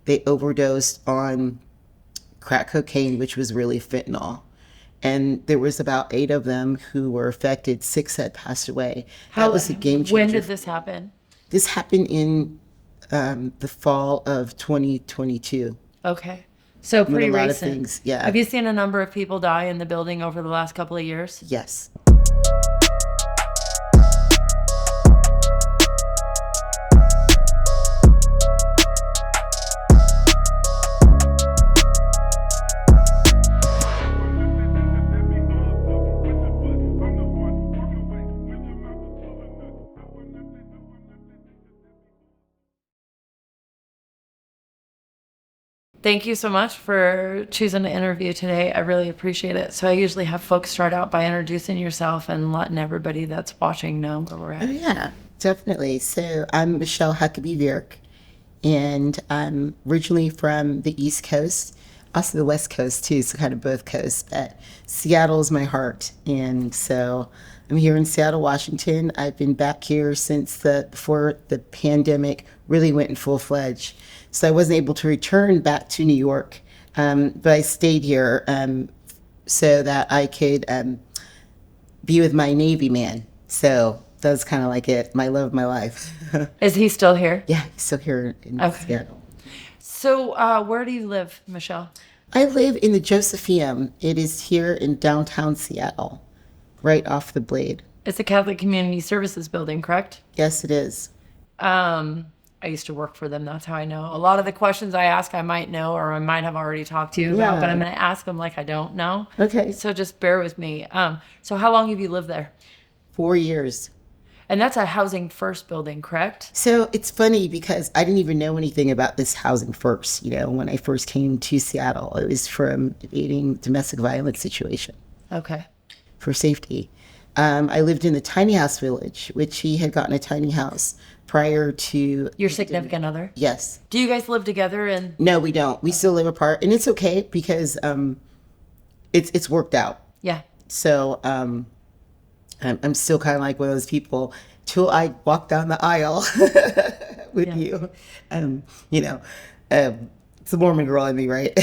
they overdosed on crack cocaine, which was really fentanyl. And there was about 8 of them who were affected. 6 had passed away. That was a game changer. When did this happen? This happened in the fall of 2022. Okay. So pretty a lot recent. of things, yeah. Have you seen a number of people die in the building over the last couple of years? Yes. Thank you so much for choosing to interview today. I really appreciate it. So I usually have folks start out by introducing yourself and letting everybody that's watching know where we're at. Oh, yeah, definitely. So I'm Michelle Huckabee-Bjerk, and I'm originally from the East Coast, also the West Coast too, so kind of both coasts, but Seattle's my heart. And so I'm here in Seattle, Washington. I've been back here since before the pandemic really went in full-fledged. So I wasn't able to return back to New York, but I stayed here so that I could be with my Navy man. So that's kind of like it, my love of my life. Is he still here? Yeah, he's still here in Seattle. So where do you live, Michelle? I live in the Josephinum. It is here in downtown Seattle, right off the Blade. It's a Catholic Community Services building, correct? Yes, it is. I used to work for them. That's how I know. A lot of the questions I ask, I might know, or I might have already talked to you about, but I'm going to ask them like I don't know. Okay. So just bear with me. So how long have you lived there? 4 years. And that's a Housing First building, correct? So it's funny because I didn't even know anything about this Housing First. When I first came to Seattle, it was from evading domestic violence situation. Okay. For safety. I lived in the tiny house village, which he had gotten a tiny house prior to... Your significant other? Yes. Do you guys live together? And No, we don't. We still live apart, and it's okay because it's worked out. Yeah. So I'm still kind of like one of those people till I walk down the aisle with you. It's the Mormon girl in me, right?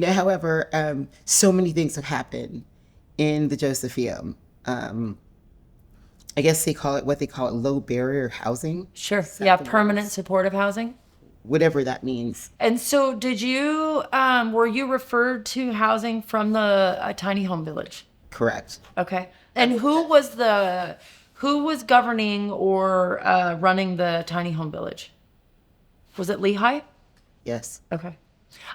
However, so many things have happened in the Josephinum. I guess they call it low barrier housing. Sure. Yeah, permanent supportive housing. Whatever that means. And so did you, were you referred to housing from the tiny home village? Correct. Okay. And who was governing or running the tiny home village? Was it Lehigh? Yes. Okay.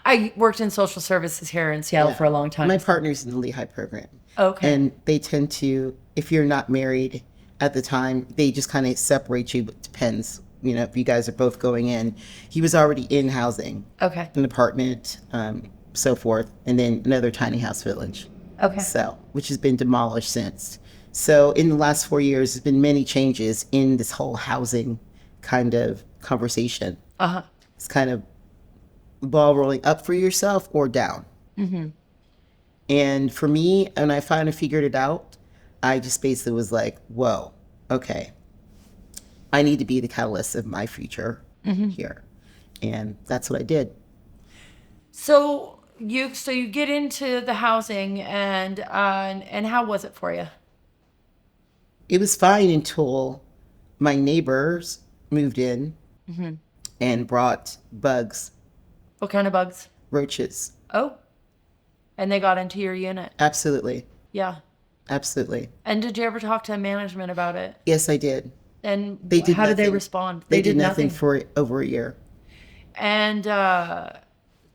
I worked in social services here in Seattle for a long time. My partner's in the Lehigh program. Okay. And they tend to, if you're not married at the time, they just kind of separate you. It depends, if you guys are both going in. He was already in housing. Okay. An apartment, so forth, and then another tiny house village. Okay. So, which has been demolished since. So in the last 4 years, there's been many changes in this whole housing kind of conversation. Uh-huh. It's kind of ball rolling up for yourself or down. Mm-hmm. And for me, when I finally figured it out, I just basically was like, whoa, okay. I need to be the catalyst of my future here. And that's what I did. So you get into the housing and how was it for you? It was fine until my neighbors moved in and brought bugs. What kind of bugs? Roaches. Oh. And they got into your unit? Absolutely. Yeah. Absolutely. And did you ever talk to management about it? Yes, I did. And how did they respond? They did nothing for over a year. And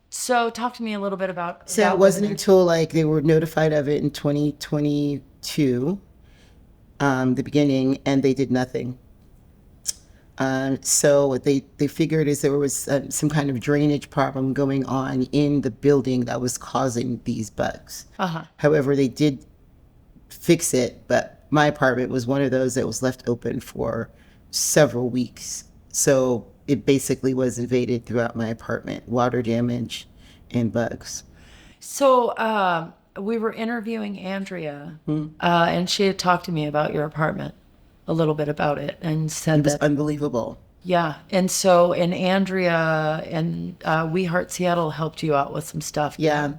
so talk to me a little bit about... So it wasn't until they were notified of it in 2022, the beginning, and they did nothing. So what they figured is there was some kind of drainage problem going on in the building that was causing these bugs. Uh-huh. However, they did fix it, but my apartment was one of those that was left open for several weeks. So it basically was invaded throughout my apartment, water damage and bugs. So we were interviewing Andrea, and she had talked to me about your apartment, a little bit about it, and said it was unbelievable. Yeah. And Andrea and We Heart Seattle helped you out with some stuff. Yeah.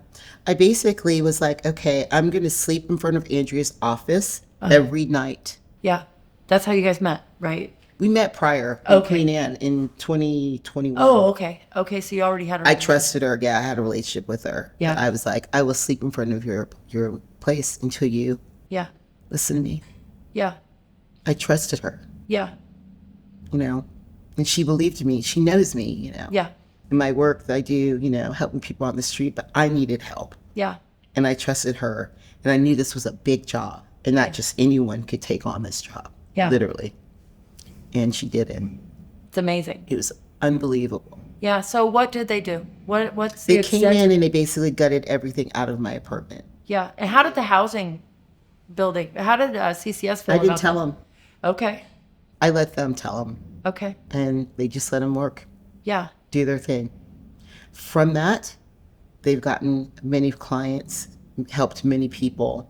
I basically was like, okay, I'm going to sleep in front of Andrea's office every night. Yeah. That's how you guys met, right? We met prior in Okay. Queen Anne in 2021. Oh, okay. Okay. So you already had a I relationship. trusted her. Yeah, I had a relationship with her. Yeah. I was like, I will sleep in front of your place until you Yeah. listen to me. Yeah. I trusted her, Yeah. you know, and she believed me. She knows me, Yeah. in my work that I do, helping people on the street, but I needed help. Yeah. And I trusted her. And I knew this was a big job and not just anyone could take on this job, Yeah. literally. And she did it. It's amazing. It was unbelievable. Yeah. So what did they do? What's the They came extent? in and they basically gutted everything out of my apartment. Yeah. And how did the housing building, how did CCS feel I didn't about tell that? them. Okay. I let them tell them. Okay. And they just let them work, Yeah. do their thing. From that, they've gotten many clients, helped many people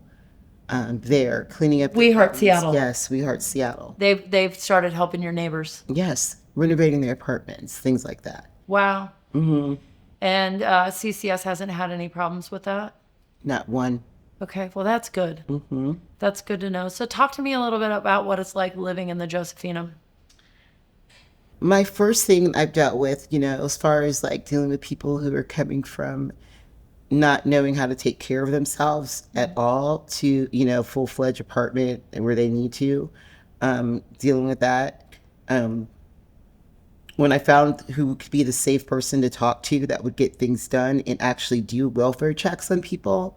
there, cleaning up. We Heart Seattle. Yes, We Heart Seattle. They've started helping your neighbors. Yes, renovating their apartments, things like that. Wow. Mm-hmm. And CCS hasn't had any problems with that? Not one. Okay. Well, that's good. Mm-hmm. That's good to know. So talk to me a little bit about what it's like living in the Josephinum. My first thing I've dealt with, as far as like dealing with people who are coming from not knowing how to take care of themselves at all to, full-fledged apartment where they need to, dealing with that. When I found who could be the safe person to talk to that would get things done and actually do welfare checks on people,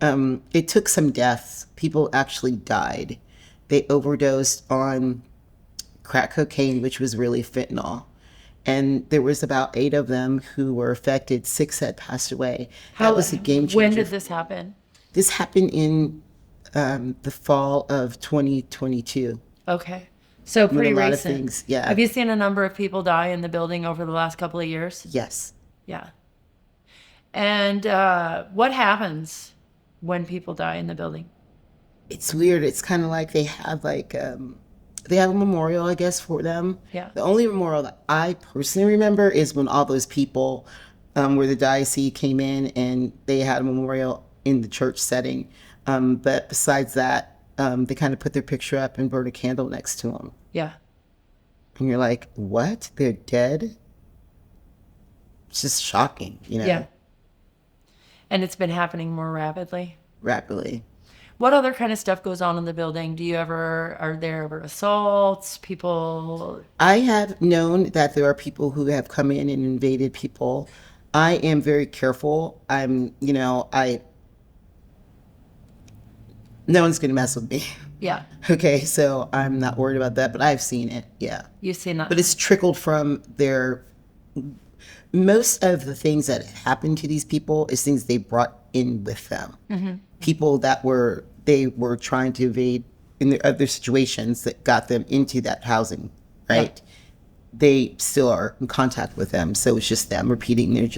it took some deaths. People actually died. They overdosed on crack cocaine, which was really fentanyl. And there was about 8 of them who were affected. 6 had passed away. That was a game changer. When did this happen? This happened in the fall of 2022. Okay. So When pretty a lot recent. of things, yeah. Have you seen a number of people die in the building over the last couple of years? Yes. Yeah. And what happens when people die in the building? It's weird. It's kind of like they have they have a memorial, I guess, for them. Yeah. The only memorial that I personally remember is when all those people where the diocese came in and they had a memorial in the church setting. But besides that, they kind of put their picture up and burn a candle next to them. Yeah. And you're like, what? They're dead? It's just shocking, Yeah. And it's been happening more rapidly. rapidly. What other kind of stuff goes on in the building? Are there ever assaults? People. I have known that there are people who have come in and invaded people. I am very careful. No one's going to mess with me. Yeah. Okay, so I'm not worried about that, but I've seen it, yeah. You've seen that. But it's trickled from most of the things that happened to these people is things they brought in with them. Mm-hmm. People that they were trying to evade in the other situations that got them into that housing, right? Yeah. They still are in contact with them, so it's just them repeating their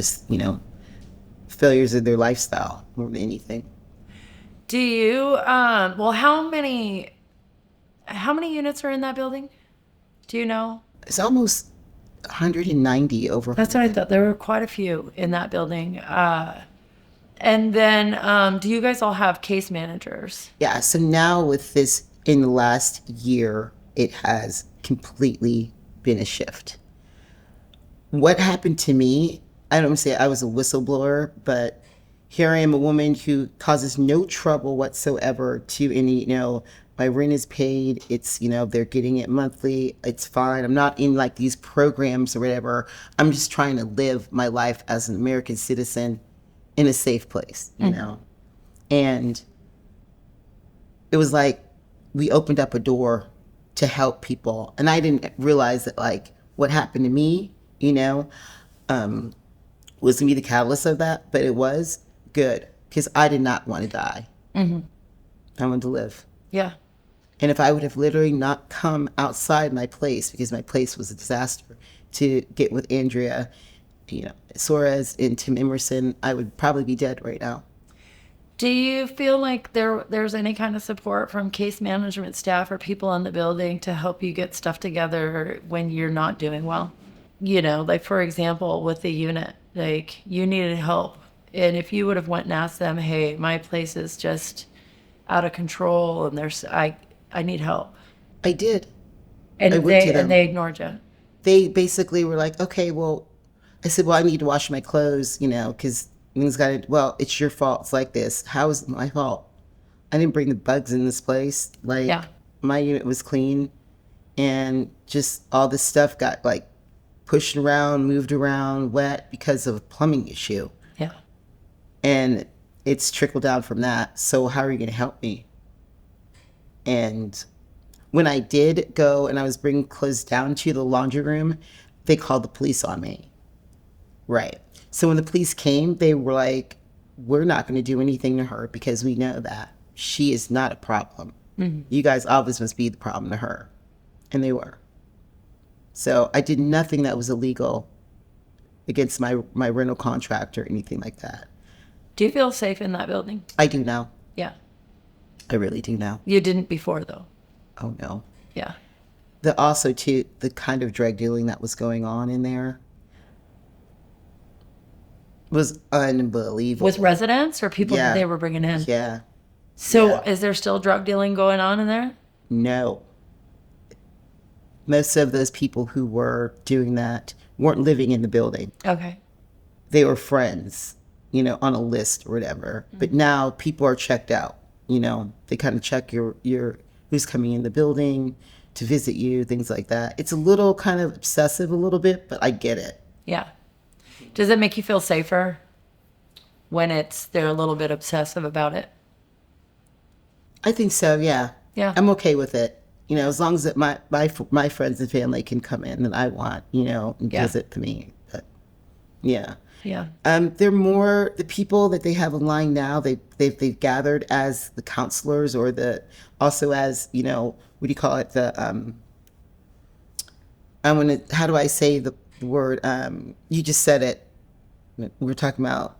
failures of their lifestyle more than anything. Do you, well, how many units are in that building? Do you know? It's almost 190 over. That's what I thought. There were quite a few in that building. And then, do you guys all have case managers? Yeah, so now with this, in the last year, it has completely been a shift. What happened to me, I don't want to say I was a whistleblower, but here I am, a woman who causes no trouble whatsoever to any, my rent is paid. It's, they're getting it monthly. It's fine. I'm not in like these programs or whatever. I'm just trying to live my life as an American citizen in a safe place, And it was like we opened up a door to help people. And I didn't realize that like what happened to me, was to be the catalyst of that, but it was good because I did not want to die. Mm-hmm. I wanted to live. Yeah. And if I would have literally not come outside my place, because my place was a disaster, to get with Andrea, Suarez and Tim Emerson, I would probably be dead right now. Do you feel like there's any kind of support from case management staff or people in the building to help you get stuff together when you're not doing well? You know, like for example, with the unit, like you needed help. And if you would have went and asked them, hey, my place is just out of control and I need help. I did. I And went to them. they ignored you. They basically were like, okay, well, I said, well, I need to wash my clothes, because things got to, well, it's your fault. It's like this. How is it my fault? I didn't bring the bugs in this place. Like, Yeah. my unit was clean, and just all this stuff got like pushed around, moved around, wet because of a plumbing issue. Yeah. And it's trickled down from that. So how are you going to help me? And when I did go and I was bringing clothes down to the laundry room, they called the police on me. Right. So when the police came, they were like, we're not going to do anything to her because we know that she is not a problem. Mm-hmm. You guys obviously must be the problem to her. And they were. So I did nothing that was illegal against my rental contract or anything like that. Do you feel safe in that building? I do now. Yeah. I really do now. You didn't before, though. Oh, no. Yeah. Also, too, the kind of drug dealing that was going on in there was unbelievable. With residents or people that they were bringing in? Yeah. So is there still drug dealing going on in there? No. Most of those people who were doing that weren't living in the building. Okay. They were friends, on a list or whatever. Mm-hmm. But now people are checked out. They kind of check your who's coming in the building to visit you, things like that. It's a little kind of obsessive a little bit, but I get it. Yeah. Does it make you feel safer when they're a little bit obsessive about it? I think so, yeah. Yeah. I'm okay with it. As long as that my friends and family can come in that I want, and visit me. But, yeah. Yeah. They're more the people that they have in line now. They've gathered as the counselors or also as what do you call it? How do I say the word? You just said it. We're talking about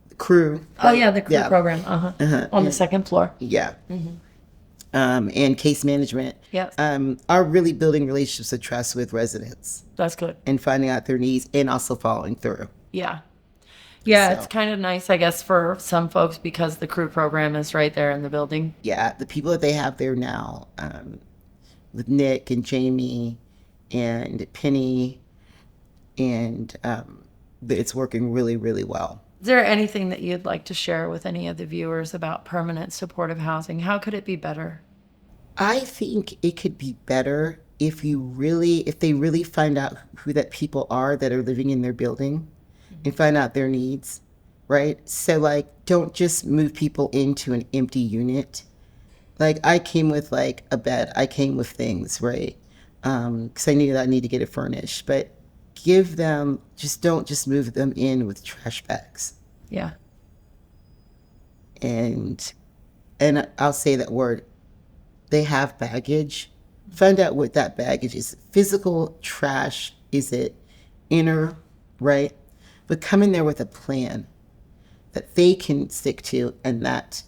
the crew. Oh yeah, the crew program. On the second floor. Yeah. Mm-hmm. And case management. Yes. Are really building relationships of trust with residents. That's good. And finding out their needs and also following through. Yeah. Yeah, so. It's kind of nice, I guess, for some folks because the crew program is right there in the building. Yeah, the people that they have there now, with Nick and Jamie and Penny, and it's working really, really well. Is there anything that you'd like to share with any of the viewers about permanent supportive housing? How could it be better? I think it could be better if they really find out who that people are that are living in their building and find out their needs, right? So like, don't just move people into an empty unit. Like I came with like a bed, I came with things, right? Because I knew that I need to get it furnished, but don't just move them in with trash bags. Yeah. And I'll say that word, they have baggage. Find out what that baggage is. Physical trash, is it inner, right? But come in there with a plan that they can stick to and that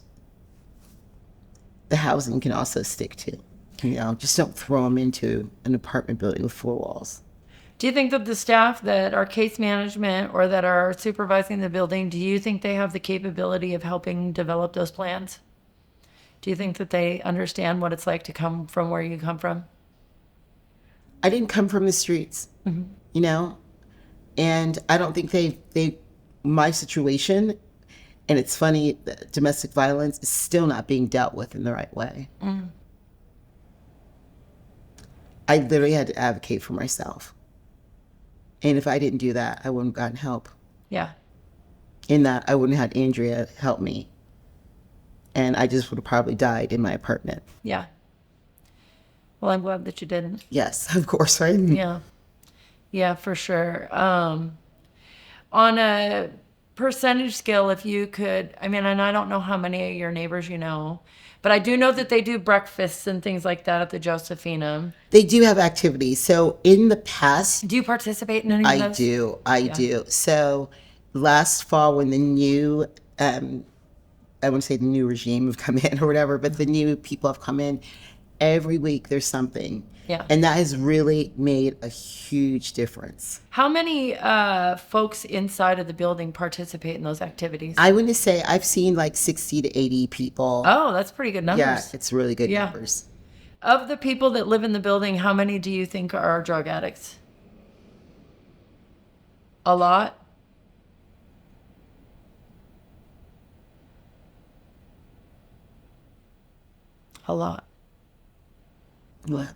the housing can also stick to. Just don't throw them into an apartment building with 4 walls. Do you think that the staff that are case management or that are supervising the building, do you think they have the capability of helping develop those plans? Do you think that they understand what it's like to come from where you come from? I didn't come from the streets, and I don't think my situation, and it's funny, domestic violence is still not being dealt with in the right way. Mm. I literally had to advocate for myself. And if I didn't do that, I wouldn't have gotten help. Yeah. In that, I wouldn't have had Andrea help me. And I just would have probably died in my apartment. Yeah. Well, I'm glad that you didn't. Yes, of course, right? Yeah. Yeah, for sure. On a percentage scale, if you could, and I don't know how many of your neighbors you know, but I do know that they do breakfasts and things like that at the Josephinum. They do have activities. So in the past... Do you participate in any of those? I do. So last fall when the new I wouldn't say the new regime have come in or whatever, but the new people have come in. Every week there's something. Yeah. And that has really made a huge difference. How many folks inside of the building participate in those activities? I wouldn't say I've seen like 60 to 80 people. Oh, that's pretty good numbers. Yeah, it's really good Yeah. numbers. Of the people that live in the building, how many do you think are drug addicts? A lot? A lot. What?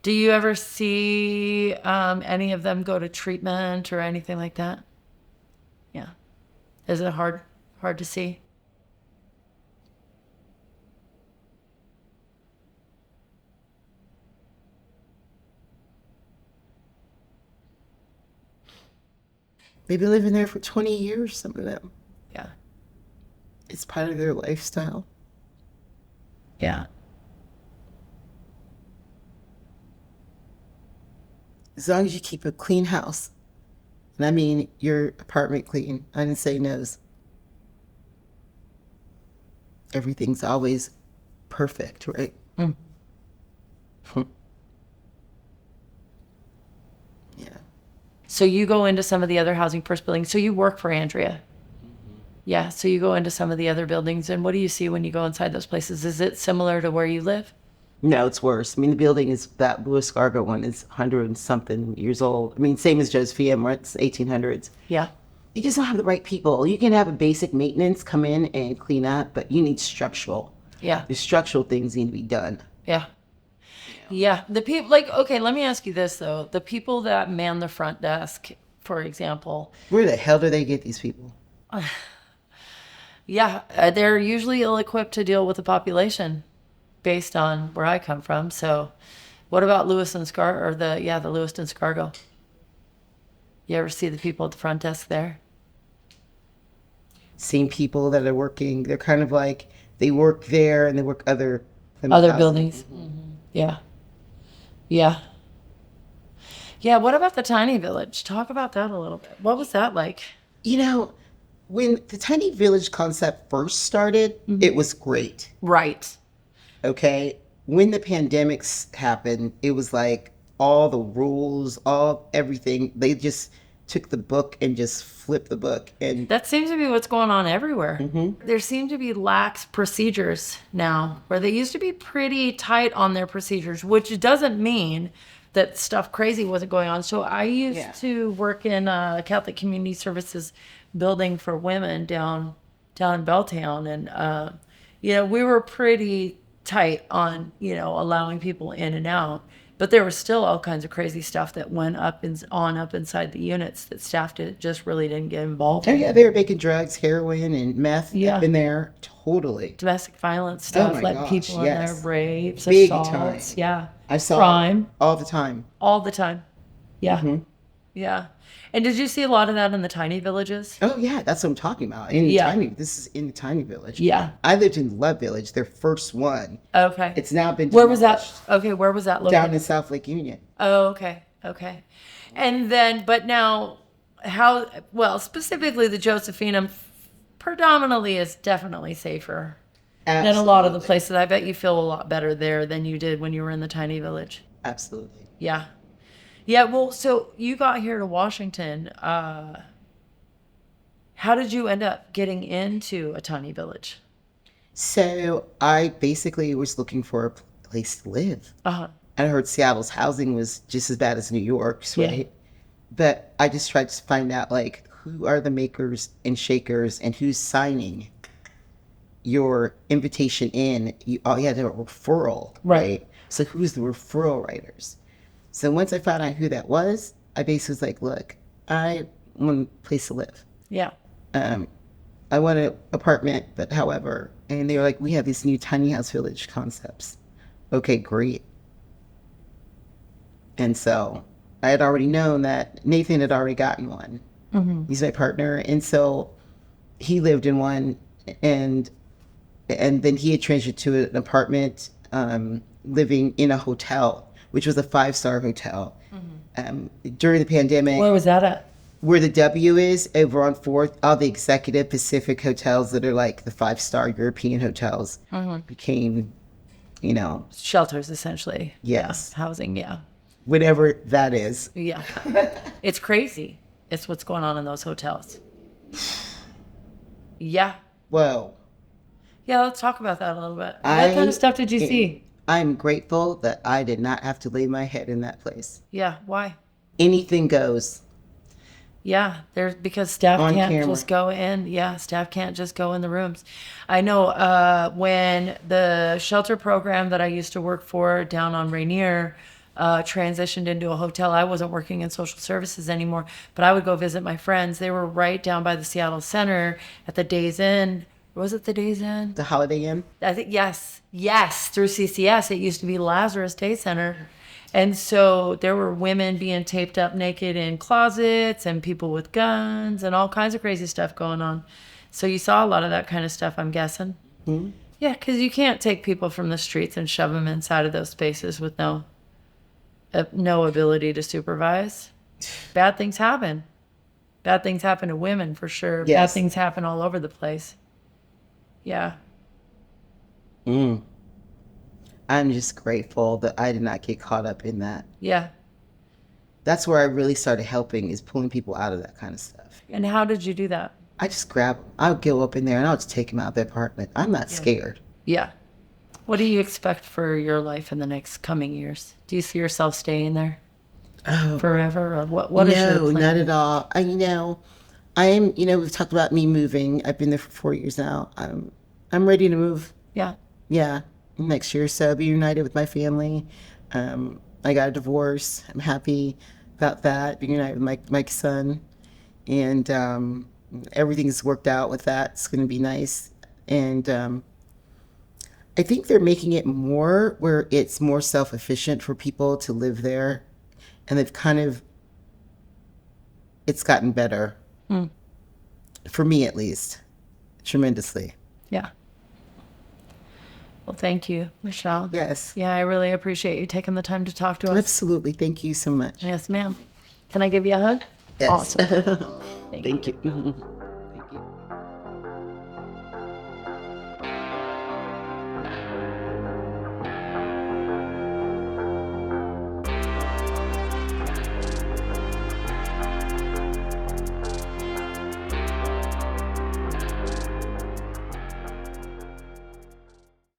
Do you ever see any of them go to treatment or anything like that? Yeah. Is it hard to see? They've been living there for 20 years, some of them. Yeah. It's part of their lifestyle. Yeah. As long as you keep a clean house, and I mean your apartment clean, I didn't say nose. Everything's always perfect, right? Mm. Yeah. So you go into some of the other housing first buildings. So you work for Andrea. Yeah. So you go into some of the other buildings, and what do you see when you go inside those places? Is it similar to where you live? No, it's worse. I mean, the building is, that Blue Escargot one is 100 and something years old. I mean, same as Josephinum, right? It's 1800s. Yeah. You just don't have the right people. You can have a basic maintenance come in and clean up, but you need structural. Yeah. The structural things need to be done. Yeah. Yeah. The people, like, okay, let me ask you this, though. The people that man the front desk, for example. Where the hell do they get these people? Yeah. They're usually ill-equipped to deal with the population based on where I come from. So what about Lewis and the Lewiston Scargo? You ever see the people at the front desk there? Same people that are working, they're kind of like, they work there and they work other buildings. Mm-hmm. Yeah. Yeah. Yeah. What about the tiny village? Talk about that a little bit. What was that like? You know, when the tiny village concept first started, it was great. Right. Okay. When the pandemics happened, it was like all the rules, everything, they just took the book and just flipped the book. And that seems to be what's going on everywhere. Mm-hmm. There seem to be lax procedures now, where they used to be pretty tight on their procedures, which doesn't mean that stuff crazy wasn't going on. So I used to work in a Catholic Community Services building for women down in Belltown. And, we were pretty tight on, allowing people in and out. But there was still all kinds of crazy stuff that went up inside the units that staff just really didn't get involved in. Oh, yeah, they were making drugs, heroin, and meth up in there. Totally. Domestic violence stuff, people in there, rapes, big assaults. Time. Yeah. I saw crime. All the time. All the time. Yeah. Mm-hmm. Yeah. And did you see a lot of that in the tiny villages? Oh, yeah, that's what I'm talking about. This is in the tiny village. Yeah. I lived in Love Village, their first one. Okay. It's now been Where was that? Okay, where was that located? Down in South Lake Union. Oh, okay. Okay. And then, but now, specifically the Josephinum predominantly is definitely safer than a lot of the places. I bet you feel a lot better there than you did when you were in the tiny village. Absolutely. Yeah. Yeah, well, so you got here to Washington. How did you end up getting into a tiny village? So I basically was looking for a place to live. Uh-huh. And I heard Seattle's housing was just as bad as New York's, right? Yeah. But I just tried to find out, like, who are the makers and shakers and who's signing your invitation in. You had a referral, right? So who's the referral writers? So once I found out who that was, I basically was like, look, I want a place to live. Yeah. I want an apartment, but however, and they were like, we have these new tiny house village concepts. Okay, great. And so I had already known that Nathan had already gotten one. Mm-hmm. He's my partner. And so he lived in one, and then he had transitioned to an apartment, living in a hotel, which was a 5-star hotel. Mm-hmm. During the pandemic. Where was that at? Where the W is over on 4th, all the executive Pacific hotels that are like the 5-star European hotels became, you know, Shelters, essentially. yes, Yeah. Housing, yeah. whatever that is. Yeah. It's crazy. It's what's going on in those hotels. Yeah. Whoa. Yeah, let's talk about that a little bit. What kind of stuff did you see? I'm grateful that I did not have to lay my head in that place. Yeah, why? Anything goes Yeah, there's because staff on can't camera. just go in. Yeah, staff can't just go in the rooms. I know when the shelter program that I used to work for down on Rainier transitioned into a hotel, I wasn't working in social services anymore, but I would go visit my friends. They were right down by the Seattle Center at the Days Inn. Was it the Days Inn? The Holiday Inn. I think yes, through CCS. It used to be Lazarus Day Center. And so there were women being taped up naked in closets and people with guns and all kinds of crazy stuff going on. So you saw a lot of that kind of stuff, I'm guessing. Hmm? Yeah, because you can't take people from the streets and shove them inside of those spaces with no ability to supervise. Bad things happen. Bad things happen to women for sure. Yes. Bad things happen all over the place. Yeah. I'm just grateful that I did not get caught up in that. Yeah. That's where I really started helping, is pulling people out of that kind of stuff. And how did you do that? I just grab them. I would go up in there and I would just take them out of the apartment. I'm not scared. Yeah. What do you expect for your life in the next coming years? Do you see yourself staying there forever? Or what is your No, plan? not at all. We've talked about me moving. I've been there for 4 years now. I'm ready to move. Yeah. Yeah, next year or so, be reunited with my family. I got a divorce. I'm happy about that, being united with my son. And everything's worked out with that. It's going to be nice. And I think they're making it more where it's more self-efficient for people to live there. And it's gotten better. For me, at least, tremendously. Yeah. Well, thank you, Michelle. Yes. Yeah, I really appreciate you taking the time to talk to us. Absolutely. Thank you so much. Yes, ma'am. Can I give you a hug? Yes. Awesome. Thank you.